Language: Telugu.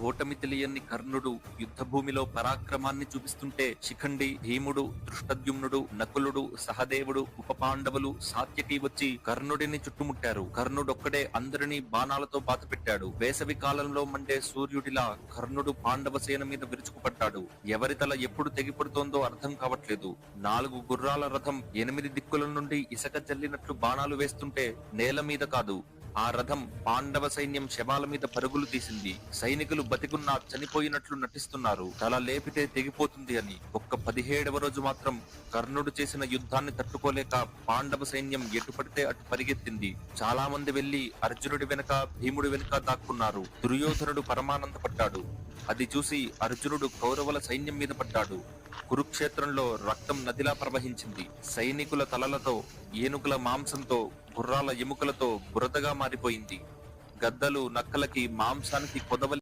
ఓటమి తెలియని కర్ణుడు యుద్ధభూమిలో పరాక్రమాన్ని చూపిస్తుంటే శిఖండి, భీముడు, దృష్టద్యుమ్నుడు, నకులుడు, సహదేవుడు, ఉపపాండవులు, సాత్యకి వచ్చి కర్ణుడిని చుట్టుముట్టారు. కర్ణుడొక్కడే అందరినీ బాణాలతో బాధపెట్టాడు. వేసవి కాలంలో మండే సూర్యుడిలా కర్ణుడు పాండవ సేన మీద విరుచుకుపడ్డాడు. ఎవరి తల ఎప్పుడు తెగిపడుతోందో అర్థం కావట్లేదు. 4 గుర్రాల రథం 8 దిక్కుల నుండి ఇసక జల్లినట్లు బాణాలు వేస్తుంటే నేల మీద కాదు, ఆ రథం పాండవ సైన్యం శవాల మీద పరుగులు తీసింది. సైనికులు బతికున్నా చనిపోయినట్లు నటిస్తున్నారు, తల లేపితే తెగిపోతుంది అని. ఒక్క 17వ రోజు మాత్రం కర్ణుడు చేసిన యుద్ధాన్ని తట్టుకోలేక పాండవ సైన్యం ఎటు పడితే అటు పరిగెత్తింది. చాలా మంది వెళ్లి అర్జునుడి వెనక, భీముడి వెనక దాక్కున్నారు. దుర్యోధనుడు పరమానందపడ్డాడు. అది చూసి అర్జునుడు కౌరవుల సైన్యం మీద పడ్డాడు. కురుక్షేత్రంలో రక్తం నదిలా ప్రవహించింది. సైనికుల తలలతో, ఏనుగుల మాంసంతో, గుర్రాల ఎముకలతో బురదగా మారిపోయింది. గద్దలు, నక్కలకి మాంసానికి కొదవలి